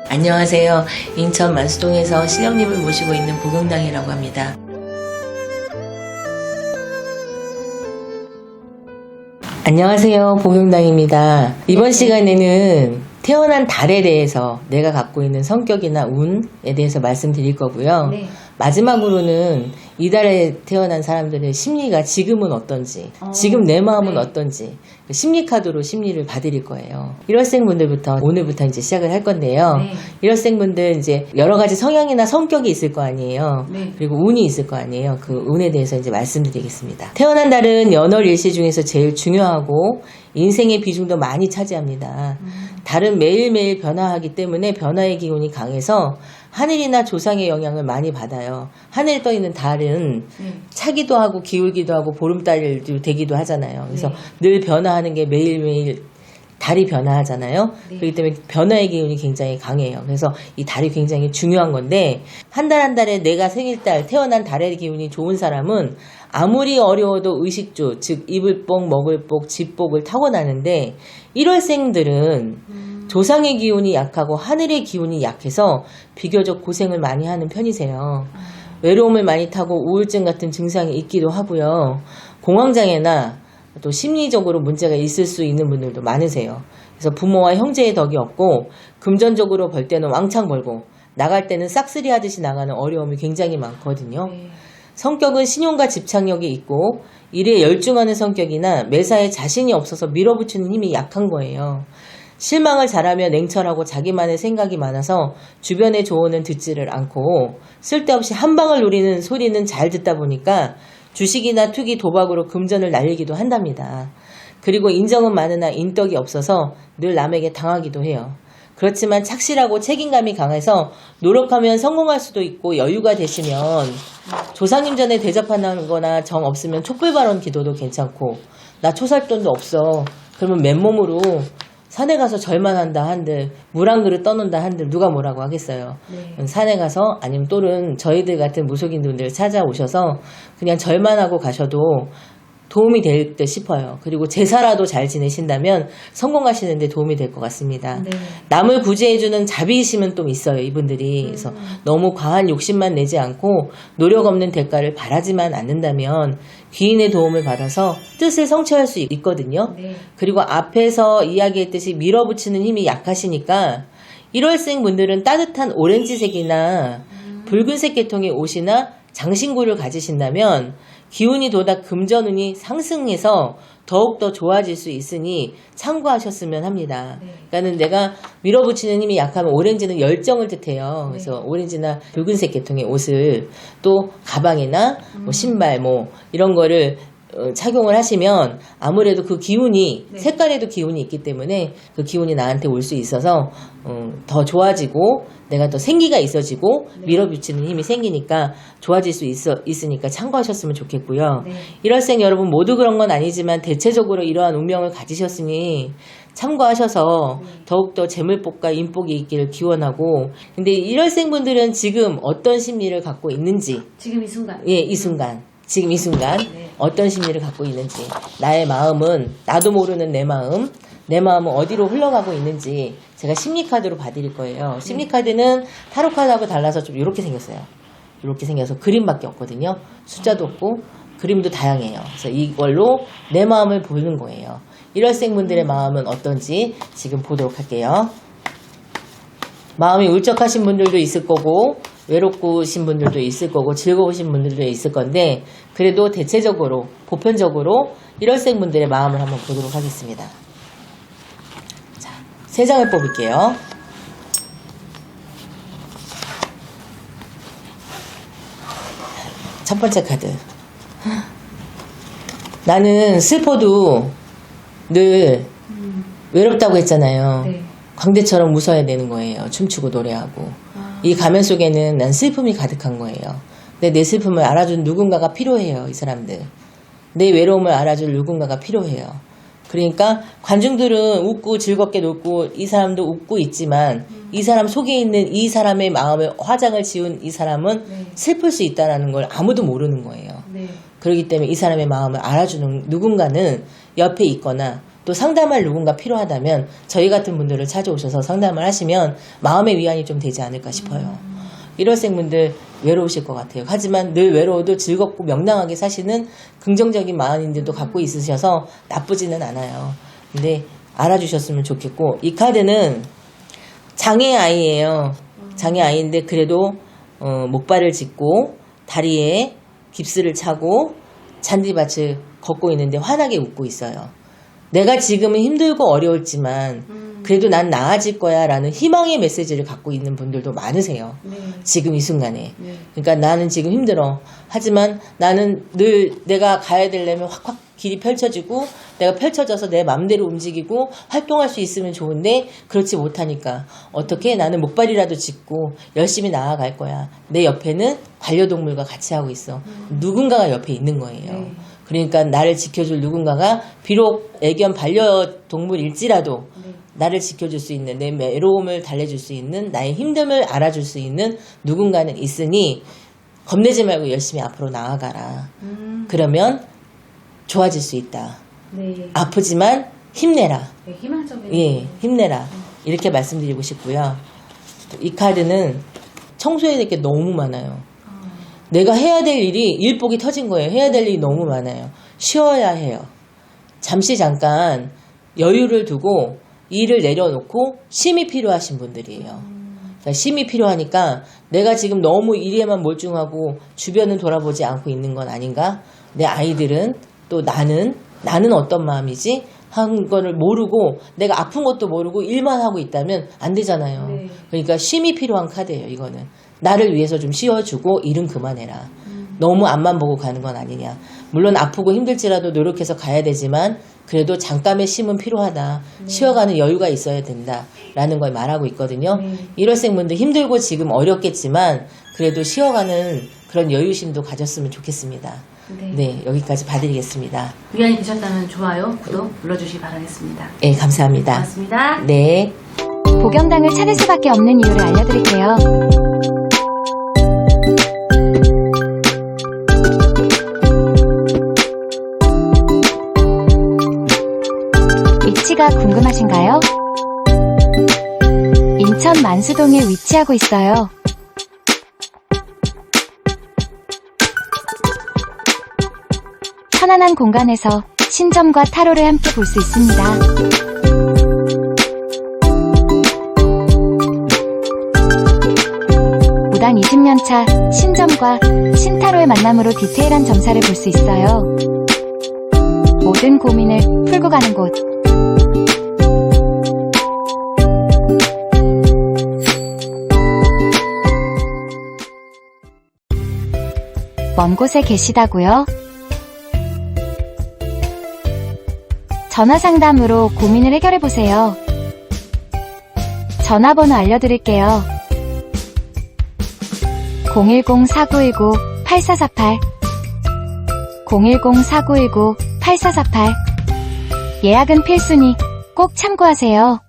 안녕하세요. 인천 만수동에서 신령님을 모시고 있는 복용당이라고 합니다. 안녕하세요. 복용당입니다. 이번 시간에는 태어난 달에 대해서 내가 갖고 있는 성격이나 운에 대해서 말씀드릴 거고요. 네. 마지막으로는 이 달에 태어난 사람들의 심리가 지금은 어떤지, 지금 내 마음은 네. 어떤지 심리 카드로 심리를 봐드릴 거예요. 1월생분들부터 오늘부터 이제 시작을 할 건데요. 네. 1월생분들 이제 여러 가지 성향이나 성격이 있을 거 아니에요. 네. 그리고 운이 있을 거 아니에요. 그 운에 대해서 이제 말씀드리겠습니다. 태어난 달은 연월일시 중에서 제일 중요하고 인생의 비중도 많이 차지합니다. 달은 매일매일 변화하기 때문에 변화의 기운이 강해서 하늘이나 조상의 영향을 많이 받아요. 하늘에 떠 있는 달은 차기도 하고 기울기도 하고 보름달도 되기도 하잖아요. 그래서 늘 변화하는 게 매일매일 달이 변화하잖아요. 그렇기 때문에 변화의 기운이 굉장히 강해요. 그래서 이 달이 굉장히 중요한 건데 한 달 한 달에 내가 생일달 태어난 달의 기운이 좋은 사람은 아무리 어려워도 의식주, 즉 입을 복, 먹을 복, 집복을 타고나는데 1월생들은 조상의 기운이 약하고 하늘의 기운이 약해서 비교적 고생을 많이 하는 편이세요. 외로움을 많이 타고 우울증 같은 증상이 있기도 하고요. 공황장애나 또 심리적으로 문제가 있을 수 있는 분들도 많으세요. 그래서 부모와 형제의 덕이 없고 금전적으로 벌 때는 왕창 벌고 나갈 때는 싹쓸이 하듯이 나가는 어려움이 굉장히 많거든요. 성격은 신용과 집착력이 있고 일에 열중하는 성격이나 매사에 자신이 없어서 밀어붙이는 힘이 약한 거예요. 실망을 잘하며 냉철하고 자기만의 생각이 많아서 주변의 조언은 듣지를 않고 쓸데없이 한 방을 노리는 소리는 잘 듣다 보니까 주식이나 투기, 도박으로 금전을 날리기도 한답니다. 그리고 인정은 많으나 인덕이 없어서 늘 남에게 당하기도 해요. 그렇지만 착실하고 책임감이 강해서 노력하면 성공할 수도 있고 여유가 되시면 조상님 전에 대접하는 거나 정 없으면 촛불발언 기도도 괜찮고 나 초살돈도 없어. 그러면 맨몸으로 산에 가서 절만 한다 한들 물 한 그릇 떠놓는다 한들 누가 뭐라고 하겠어요. 산에 가서 아니면 또는 저희들 같은 무속인분들 찾아오셔서 그냥 절만 하고 가셔도 도움이 될 듯 싶어요. 그리고 제사라도 잘 지내신다면 성공하시는 데 도움이 될 것 같습니다. 남을 구제해주는 자비심은 좀 있어요. 이분들이. 그래서 너무 과한 욕심만 내지 않고 노력 없는 대가를 바라지만 않는다면 귀인의 도움을 받아서 뜻을 성취할 수 있거든요. 그리고 앞에서 이야기했듯이 밀어붙이는 힘이 약하시니까 1월생 분들은 따뜻한 오렌지색이나 붉은색 계통의 옷이나 장신구를 가지신다면 기운이 돋아 금전운이 상승해서 더욱더 좋아질 수 있으니 참고하셨으면 합니다. 그러니까는 내가 밀어붙이는 힘이 약하면 오렌지는 열정을 뜻해요. 그래서 오렌지나 붉은색 계통의 옷을 또 가방이나 뭐 신발 뭐 이런 거를 착용을 하시면 아무래도 그 기운이 색깔에도 기운이 있기 때문에 그 기운이 나한테 올 수 있어서 더 좋아지고 내가 더 생기가 있어지고 밀어붙이는 힘이 생기니까 좋아질 수 있으니까 참고하셨으면 좋겠고요. 1월생 여러분 모두 그런 건 아니지만 대체적으로 이러한 운명을 가지셨으니 참고하셔서 더욱더 재물복과 인복이 있기를 기원하고 근데 1월생 분들은 지금 어떤 심리를 갖고 있는지 지금 이 순간. 예, 이 순간 지금 이 순간 어떤 심리를 갖고 있는지 나의 마음은 나도 모르는 내 마음은 어디로 흘러가고 있는지 제가 심리카드로 봐드릴 거예요. 심리카드는 타로카드하고 달라서 좀 이렇게 생겼어요. 이렇게 생겨서 그림밖에 없거든요. 숫자도 없고 그림도 다양해요. 그래서 이걸로 내 마음을 보는 거예요. 1월생분들의 마음은 어떤지 지금 보도록 할게요. 마음이 울적하신 분들도 있을 거고 외롭으신 분들도 있을 거고 즐거우신 분들도 있을 건데 그래도 대체적으로 보편적으로 1월생 분들의 마음을 한번 보도록 하겠습니다. 자, 3장을 뽑을게요. 첫 번째 카드. 나는 슬퍼도 늘 외롭다고 했잖아요. 광대처럼 웃어야 되는 거예요. 춤추고 노래하고. 이 가면 속에는 난 슬픔이 가득한 거예요. 근데 내 슬픔을 알아준 누군가가 필요해요. 이 사람들. 내 외로움을 알아줄 누군가가 필요해요. 그러니까 관중들은 웃고 즐겁게 놀고 이 사람도 웃고 있지만 이 사람 속에 있는 이 사람의 마음에 화장을 지운 이 사람은 슬플 수 있다는 걸 아무도 모르는 거예요. 그렇기 때문에 이 사람의 마음을 알아주는 누군가는 옆에 있거나 또 상담할 누군가 필요하다면 저희 같은 분들을 찾아오셔서 상담을 하시면 마음의 위안이 좀 되지 않을까 싶어요. 일월생분들 외로우실 것 같아요. 하지만 늘 외로워도 즐겁고 명랑하게 사시는 긍정적인 마인드도 갖고 있으셔서 나쁘지는 않아요. 근데 알아주셨으면 좋겠고, 이 카드는 장애아이예요. 장애아이인데 그래도 목발을 짚고 다리에 깁스를 차고 잔디밭을 걷고 있는데 환하게 웃고 있어요. 내가 지금은 힘들고 어려웠지만 그래도 난 나아질 거야 라는 희망의 메시지를 갖고 있는 분들도 많으세요. 네. 지금 이 순간에. 네. 그러니까 나는 지금 힘들어. 하지만 나는 늘 내가 가야 되려면 확확 길이 펼쳐지고 내가 펼쳐져서 내 마음대로 움직이고 활동할 수 있으면 좋은데 그렇지 못하니까 어떻게 나는 목발이라도 짚고 열심히 나아갈 거야. 내 옆에는 반려동물과 같이 하고 있어. 누군가가 옆에 있는 거예요. 네. 그러니까 나를 지켜줄 누군가가 비록 애견 반려동물일지라도 네. 나를 지켜줄 수 있는, 내 외로움을 달래줄 수 있는, 나의 힘듦을 알아줄 수 있는 누군가는 있으니 겁내지 말고 열심히 앞으로 나아가라. 그러면 좋아질 수 있다. 네. 아프지만 힘내라. 네, 희망적인. 예, 힘내라. 이렇게 말씀드리고 싶고요. 이 카드는 청소해야 될 게 너무 많아요. 내가 해야 될 일이 일복이 터진 거예요. 해야 될 일이 너무 많아요. 쉬어야 해요. 잠깐 여유를 두고 일을 내려놓고 쉼이 필요하신 분들이에요. 그러니까 쉼이 필요하니까 내가 지금 너무 일에만 몰두하고 주변은 돌아보지 않고 있는 건 아닌가? 내 아이들은 또 나는 어떤 마음이지? 한 거를 모르고 내가 아픈 것도 모르고 일만 하고 있다면 안 되잖아요. 네. 그러니까 쉼이 필요한 카드예요. 이거는 나를 위해서 좀 쉬어주고 일은 그만해라. 너무 앞만 보고 가는 건 아니냐. 물론 아프고 힘들지라도 노력해서 가야 되지만 그래도 잠깐의 쉼은 필요하다. 쉬어가는 여유가 있어야 된다라는 걸 말하고 있거든요. 일월생분들 힘들고 지금 어렵겠지만 그래도 쉬어가는 그런 여유심도 가졌으면 좋겠습니다. 네, 여기까지 봐드리겠습니다. 위안이 되셨다면 좋아요, 구독 눌러주시기 바라겠습니다. 네, 감사합니다. 고맙습니다. 네. 복영당을 찾을 수밖에 없는 이유를 알려드릴게요. 위치가 궁금하신가요? 인천 만수동에 위치하고 있어요. 편안한 공간에서 신점과 타로를 함께 볼 수 있습니다. 무당 20년차 신점과 신타로의 만남으로 디테일한 점사를 볼 수 있어요. 모든 고민을 풀고 가는 곳. 먼 곳에 계시다고요? 전화 상담으로 고민을 해결해보세요. 전화번호 알려드릴게요. 010-4919-8448 010-4919-8448 예약은 필수니 꼭 참고하세요.